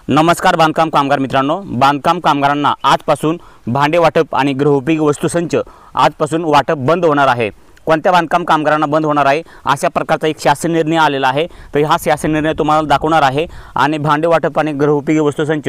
नमस्कार बांधकाम कामगार मित्रांनो, बांधकाम कामगारांना आजपासून भांडे वाटप आणि गृहोपयोगी वस्तू संच आजपासून वाटप बंद होणार आहे। कोणत्या बांधकाम कामगारांना बंद होणार आहे अशा प्रकारचा एक शासन निर्णय आलेला आहे। तर हा शासन निर्णय तुम्हाला दाखवणार आहे आणि भांडे वाटप आणि गृहोपयोगी वस्तू संच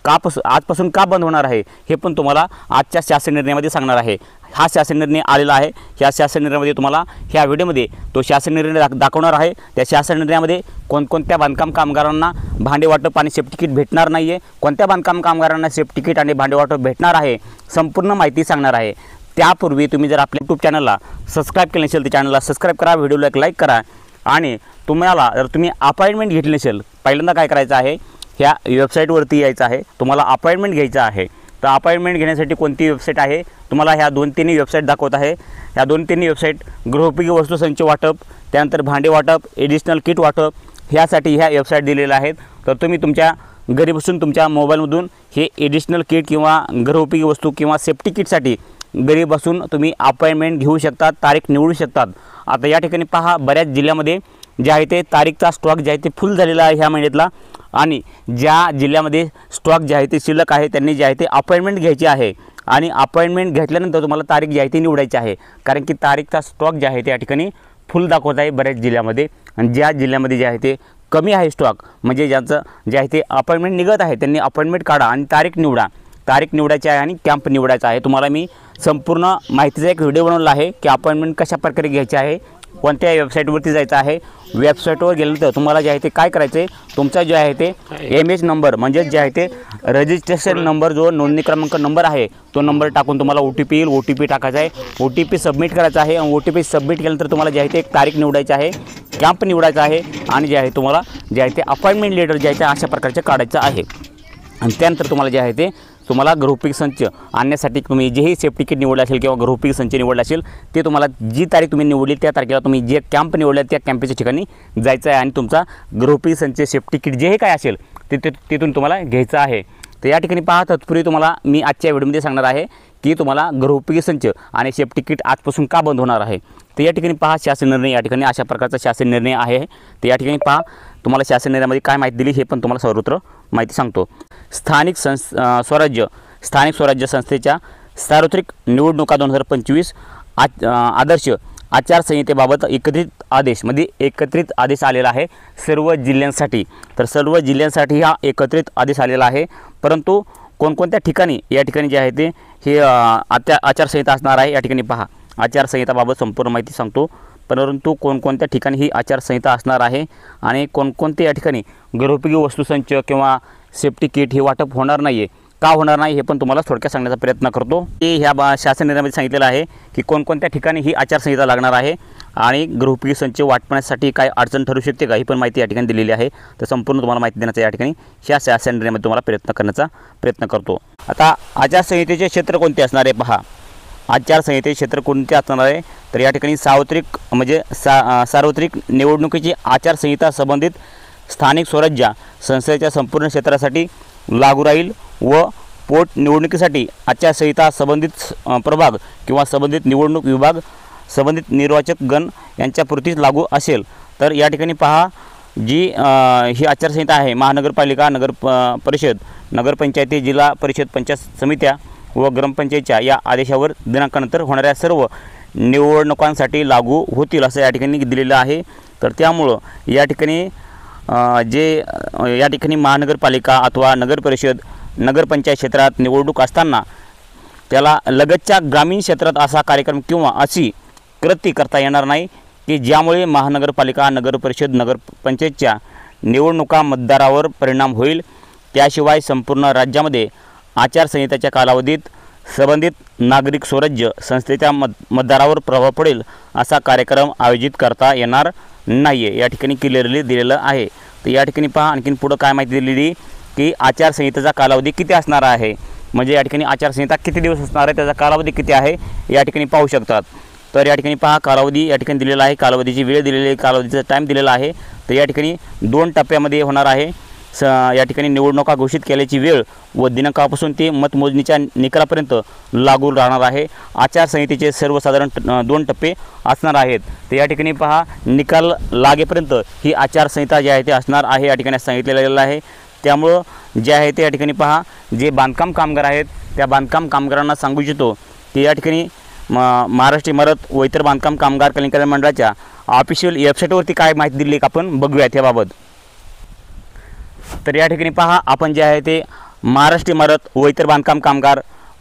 आजपासून का बंद होणार आहे हे पण तुम्हाला आजच्या शासन निर्णयामध्ये सांगणार आहे। हा शासन निर्णय आलेला आहे। या शासन निर्णयामध्ये तुम्हाला ह्या व्हिडिओमध्ये तो शासन निर्णय दाखवणार आहे। त्या शासन निर्णयामध्ये कोणकोणत्या बांधकाम कामगारांना भांडे वाटप आणि सेफ्टी किट भेटणार नाही आहे, कोणत्या बांधकाम कामगारांना सेफ्टी किट आणि भांडे वाटप भेटणार आहे, संपूर्ण माहिती सांगणार आहे। त्यापूर्वी तुम्ही जर आपल्या यूट्यूब चॅनलला सबस्क्राईब केले नसेल तर चॅनलला सबस्क्राईब करा, व्हिडिओला एक लाईक करा आणि तुम्हाला जर तुम्ही अपॉइंटमेंट घेतली नसेल, पहिल्यांदा काय करायचं आहे, ह्या वेबसाईटवरती यायचं आहे। तुम्हाला अपॉइंटमेंट घ्यायचं आहे। तर अपॉइंटमेंट घेण्यासाठी कोणती वेबसाईट आहे तुम्हाला ह्या 2-3 वेबसाईट दाखवत आहे। ह्या 2-3 वेबसाईट गृहोपयोगी वस्तू संच वाटप, त्यानंतर भांडे वाटप, एडिशनल किट वाटप ह्यासाठी ह्या वेबसाईट दिलेल्या आहेत। तर तुम्ही तुमच्या घरी बसून तुमच्या मोबाईलमधून हे एडिशनल किट किंवा गृहोपयोगी वस्तू किंवा सेफ्टी किटसाठी घरी बसून तुम्ही अपॉइंटमेंट घेऊ शकतात, तारीख निवडू शकतात। आता या ठिकाणी पहा, बऱ्याच जिल्ह्यामध्ये जे आहे ते तारीखचा स्टॉक जे आहे ते फुल झालेला आहे ह्या महिन्यातला, आणि ज्या जिल्ह्यामध्ये स्टॉक जे आहे ते शिल्लक आहे त्यांनी जे आहे ते अपॉइंटमेंट घ्यायची आहे आणि अपॉइंटमेंट घेतल्यानंतर तुम्हाला तारीख जी आहे ती निवडायची आहे। कारण की तारीखचा स्टॉक जे आहे ते या ठिकाणी फुल दाखवत आहे बऱ्याच जिल्ह्यामध्ये, आणि ज्या जिल्ह्यामध्ये जे आहे ते कमी आहे स्टॉक, म्हणजे ज्यांचं जे आहे ते अपॉइंटमेंट निघत आहे त्यांनी अपॉइंटमेंट काढा आणि तारीख निवडा। तारीख निवडायची आहे आणि कॅम्प निवडायचा आहे। तुम्हाला मी संपूर्ण माहितीचा एक व्हिडिओ बनवला आहे की अपॉइंटमेंट कशा प्रकारे घ्यायची आहे, कोणत्या वेबसाईटवरती जायचं आहे। वेबसाईटवर गेल्यानंतर तुम्हाला जे आहे ते काय करायचं आहे, तुमचा जो आहे ते एमएच नंबर म्हणजे जे आहे ते रजिस्ट्रेशन नंबर, जो नोंदणी क्रमांक नंबर आहे तो नंबर टाकून तुम्हाला OTP येईल, OTP टाकायचा आहे, OTP सबमिट करायचा आहे। आणि OTP सबमिट केल्यानंतर तुम्हाला जे आहे ते एक तारीख निवडायची आहे, कॅम्प निवडायचा आहे आणि जे आहे तुम्हाला जे आहे ते अपॉइंटमेंट लेटर जे आहे ते अशा प्रकारचे काढायचं आहे। आणि त्यानंतर तुम्हाला जे आहे ते तुम्हाला गृहोपयोगी संच आणण्यासाठी तुम्ही जेही सेफ्टी किट निवडलं असेल किंवा गृहोपयोगी संच निवडला असेल ते तुम्हाला जी तारीख तुम्ही निवडली त्या तारखेला तुम्ही जे कॅम्प निवडला त्या कॅम्पच्या ठिकाणी जायचं आहे आणि तुमचा गृहोपयोगी संच सेफ्टी किट जेही काय असेल तिथून तुम्हाला घ्यायचं आहे। तर या ठिकाणी पहा, तत्पूर्वी तुम्हाला मी आजच्या व्हिडिओमध्ये सांगणार आहे की तुम्हाला गृहोपयोगी संच आणि सेफ्टी किट आजपासून का बंद होणार आहे। तर या ठिकाणी पहा, शासन निर्णय या ठिकाणी अशा प्रकारचा शासन निर्णय आहे। तर या ठिकाणी पहा, तुम्हाला शासन निर्णयामध्ये काय माहिती दिली हे पण तुम्हाला सर्वत्र माहिती सांगतो। स्थानिक स्वराज्य संस्थेच्या सार्वत्रिक निवडणुका 2025 आदर्श आचारसंहितेबाबत एकत्रित आदेश आलेला आहे सर्व जिल्ह्यांसाठी। तर सर्व जिल्ह्यांसाठी हा एकत्रित आदेश आलेला आहे, परंतु कोणकोणत्या ठिकाणी या ठिकाणी जे आहे ते हे आचारसंहिता असणार आहे। या ठिकाणी पहा, आचारसंहिताबाबत संपूर्ण माहिती सांगतो, परंतु कोणकोणत्या ठिकाणी ही आचारसंहिता असणार आहे आणि कोणकोणते या ठिकाणी गृहोपयोगी वस्तू संच किंवा सेफ्टी किट हे वाटप होणार नाही आहे, का होणार नाही हे पण तुम्हाला थोडक्यात सांगण्याचा प्रयत्न करतो। की ह्या शासन निर्णयामध्ये सांगितलेलं आहे की कोणकोणत्या ठिकाणी ही आचारसंहिता लागणार आहे आणि गृहोपयोगी संच वाटण्यासाठी काय अडचण ठरू शकते का ही पण माहिती या ठिकाणी दिलेली आहे। तर संपूर्ण तुम्हाला माहिती देण्याचा या ठिकाणी ह्या शासन निर्णयामध्ये तुम्हाला प्रयत्न करतो। आता आचारसंहितेचे क्षेत्र कोणते असणार आहे पहा, आचारसंहितेचे क्षेत्र कोणते असणार आहे। तर या ठिकाणी सार्वत्रिक निवडणुकीची आचारसंहिता संबंधित स्थानिक स्वराज्य संस्थेच्या संपूर्ण क्षेत्रासाठी लागू राहील व पोटनिवडणुकीसाठी आचारसंहिता संबंधित प्रभाग किंवा संबंधित निवडणूक विभाग, संबंधित निर्वाचक गण यांच्यापुरतीच लागू असेल। तर या ठिकाणी पहा, जी ही आचारसंहिता आहे महानगरपालिका, नगर परिषद, नगरपंचायती, जिल्हा परिषद, पंचायत समित्या व ग्रामपंचायतच्या या आदेशावर दिनांकानंतर होणाऱ्या सर्व निवडणुकांसाठी लागू होतील असं या ठिकाणी दिलेलं आहे। तर त्यामुळं या ठिकाणी महानगरपालिका अथवा नगर परिषद, नगरपंचायत क्षेत्रात निवडणूक असताना त्याला लगतच्या ग्रामीण क्षेत्रात असा कार्यक्रम किंवा अशी कृती करता येणार नाही की ज्यामुळे महानगरपालिका, नगर परिषद, नगरपंचायतच्या निवडणुका मतदारावर परिणाम होईल। त्याशिवाय संपूर्ण राज्यामध्ये आचारसंहितेच्या कालावधीत संबंधित नागरिक स्वराज्य संस्थेच्या मतदारावर प्रभाव पडेल असा कार्यक्रम आयोजित करता येणार नाही आहे, या ठिकाणी क्लिअरली दिलेलं आहे। तर या ठिकाणी पहा, आणखीन पुढं काय माहिती दिलेली की आचारसंहितेचा कालावधी किती असणार आहे, म्हणजे या ठिकाणी आचारसंहिता किती दिवस असणार आहे, त्याचा कालावधी किती आहे या ठिकाणी पाहू शकतात। तर या ठिकाणी पहा, कालावधी या ठिकाणी दिलेला आहे, कालावधीची वेळ दिलेली आहे, कालावधीचा टाईम दिलेला आहे। तर या ठिकाणी 2 टप्प्यामध्ये होणार आहे। या ठिकाणी निवडणुका घोषित केल्याची वेळ व दिनांकापासून ते मतमोजणीच्या निकालापर्यंत लागू राहणार आहे। आचारसंहितेचे सर्वसाधारण 2 टप्पे असणार आहेत। तर या ठिकाणी पहा, निकाल लागेपर्यंत ही आचारसंहिता जी आहे ते असणार आहे, या ठिकाणी सांगितलेलं आहे। त्यामुळं जे आहे ते या ठिकाणी पहा, जे बांधकाम कामगार आहेत त्या बांधकाम कामगारांना सांगू इच्छितो की या ठिकाणी महाराष्ट्र इमारत व इतर बांधकाम कामगार कल्याण मंडळाच्या ऑफिशियल वेबसाईटवरती काय माहिती दिली का आपण बघूयात याबाबत. तर या ठिकाणी पहा, आपण जे आहे ते महाराष्ट्र इमारत व इतर बांधकाम कामगार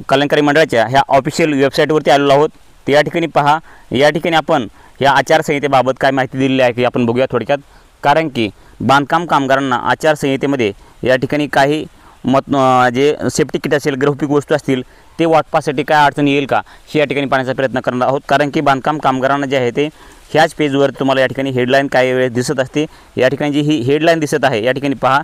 कल्याणकारी मंडळाच्या ह्या ऑफिशियल वेबसाईटवरती आलेलो आहोत. तर या ठिकाणी पहा, या ठिकाणी आपण ह्या आचारसंहितेबाबत काय माहिती दिलेली आहे की आपण बघूया थोडक्यात. कारण की बांधकाम कामगारांना आचारसंहितेमध्ये या ठिकाणी काही जे सेफ्टी किट असेल, गृहोपयोगी वस्तू असतील ते वाटपासाठी काय अडचण येईल का हे या ठिकाणी पाहण्याचा प्रयत्न करणार आहोत. कारण की बांधकाम कामगारांना जे आहे ते ह्याच पेजवर तुम्हाला या ठिकाणी हेडलाईन काही वेळेस दिसत असते. या ठिकाणी जी ही हेडलाईन दिसत आहे, या ठिकाणी पहा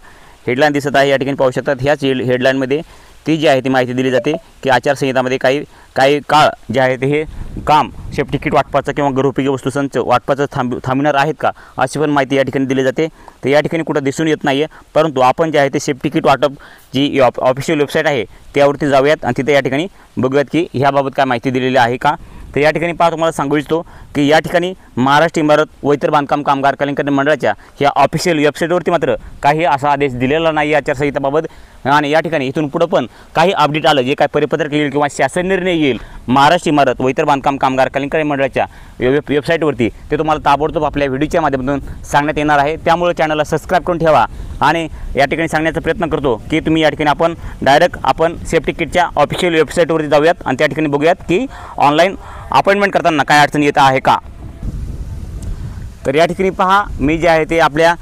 हेडलाईन दिसत आहे, या ठिकाणी पाहू शकतात. ह्याच हेडलाईनमध्ये ती जी आहे ती माहिती दिली जाते की आचारसंहितामध्ये काही काळ जे आहे ते हे काम सेफ्टी किट वाटपाचं किंवा गृहोपयोगी वस्तू संच वाटपाचं थांबविणार आहेत का अशी पण माहिती या ठिकाणी दिली जाते. तर या ठिकाणी कुठं दिसून येत नाही आहे, परंतु आपण जे आहे ते सेफ्टी किट वाटप जी ऑफिशियल वेबसाईट आहे त्यावरती जाऊयात आणि तिथे या ठिकाणी बघूयात की ह्याबाबत काय माहिती दिलेली आहे का. तर या ठिकाणी पहा, तुम्हाला सांगू इच्छितो की या ठिकाणी महाराष्ट्र इमारत व इतर बांधकाम कामगार कल्याण मंडळाच्या ह्या ऑफिशियल वेबसाईटवरती मात्र काही असा आदेश दिलेला नाही आचारसंहितेबाबत. आणि या ठिकाणी इथून पुढं पण काही अपडेट आलं, जे काय परिपत्रक येईल किंवा शासन निर्णय येईल महाराष्ट्र इमारत व इतर बांधकाम कामगार कल्याण मंडळाच्या वेबसाईटवरती, ते तुम्हाला ताबडतोब आपल्या व्हिडिओच्या माध्यमातून सांगण्यात येणार आहे. त्यामुळे चॅनलला सबस्क्राईब करून ठेवा. आणि या ठिकाणी सांगण्याचा प्रयत्न करतो की तुम्ही या ठिकाणी आपण सेफ्टी किटच्या ऑफिशियल वेबसाईटवरती जाऊयात आणि त्या ठिकाणी बघूयात की ऑनलाईन अपॉइंटमेंट करताना काय अडचण येत आहे का. तर या ठिकाणी पहा, मी जे आहे ते आपल्या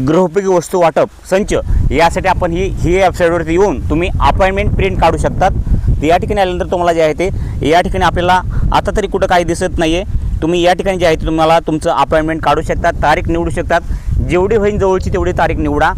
गृहोपयोगी वस्तू वाटप संच यासाठी आपण ही वेबसाईटवरती येऊन तुम्ही अपॉइंटमेंट प्रिंट काढू शकतात. तर या ठिकाणी आल्यानंतर तुम्हाला जे आहे ते या ठिकाणी आपल्याला आता तरी कुठं काही दिसत नाही आहे. तुम्ही या ठिकाणी जे आहे ते तुम्हाला तुमचं अपॉइंटमेंट काढू शकतात, तारीख निवडू शकतात. जेवढी होईल जवळची तेवढी तारीख निवडा.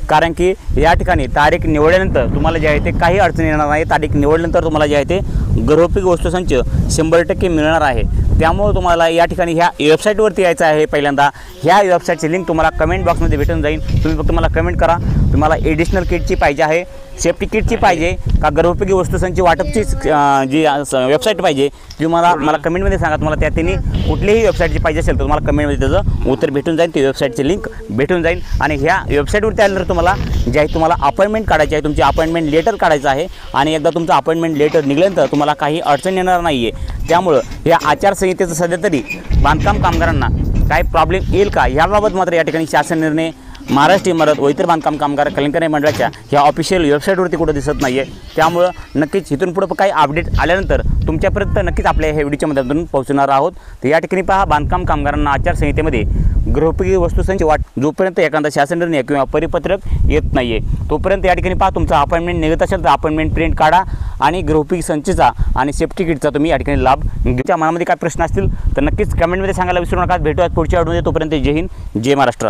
कारण की या ठिकाणी तारीख निवडल्यानंतर तुम्हाला जे आहे ते काही अडचण येणार नाही. तारीख निवडल्यानंतर तुम्हाला जे आहे ते गृहोपयोगी वस्तूसंच 100% मिळणार आहे. त्यामुळे तुम्हाला या ठिकाणी ह्या वेबसाईटवरती यायचं आहे. पहिल्यांदा ह्या वेबसाईटची लिंक तुम्हाला कमेंट बॉक्समध्ये भेटून जाईल. तुम्ही फक्त मला कमेंट करा, तुम्हाला एडिशनल किटची पाहिजे आहे, सेफ्टी किटची पाहिजे का गृहोपयोगी वस्तूसंच वाटपची जी वेबसाईट पाहिजे ती मला कमेंटमध्ये सांगा. तुम्हाला त्या तिन्ही कुठलीही वेबसाईटची पाहिजे असेल तर तुम्हाला कमेंटमध्ये त्याचं उत्तर भेटून जाईल, ती वेबसाईटची लिंक भेटून जाईल. आणि ह्या वेबसाईटवरती आल्यानंतर तुम्हाला जे आहे तुम्हाला अपॉइंटमेंट काढायची आहे, तुमची अपॉइंटमेंट लेटर काढायचं आहे. आणि एकदा तुमचं अपॉइंटमेंट लेटर निघाल्यानंतर तुम्हाला काही अडचण येणार नाही आहे. त्यामुळं या आचारसंहितेचं सध्या तरी बांधकाम कामगारांना काय प्रॉब्लेम येईल का याबाबत मात्र या ठिकाणी शासन निर्णय महाराष्ट्र इमारत व इतर बांधकाम कामगार कल्याण मंडळाच्या ह्या ऑफिशियल वेबसाईटवरती कुठं दिसत नाही आहे. त्यामुळं नक्कीच इथून पुढं काही अपडेट आल्यानंतर तुमच्यापर्यंत नक्कीच आपल्या ह्या व्हिडिओच्या माध्यमातून पोहोचणार आहोत. तर या ठिकाणी पहा, बांधकाम कामगारांना आचारसंहितेमध्ये गृहोपयोगी वस्तूसंच जोपर्यंत एखादा शासन निर्णय किंवा परिपत्रक येत नाही आहे तोपर्यंत या ठिकाणी पहा, तुमचा अपॉइंटमेंट निघत असेल तर अपॉइंटमेंट प्रिंट काढा आणि गृहोपयोगी संचचा आणि सेफ्टी किटचा तुम्ही या ठिकाणी लाभ घ्या. मनामध्ये काय प्रश्न असतील तर नक्कीच कमेंटमध्ये सांगायला विसरू नका. भेटूयात पुढच्या व्हिडिओमध्ये. तोपर्यंत जय हिंद, जय महाराष्ट्र.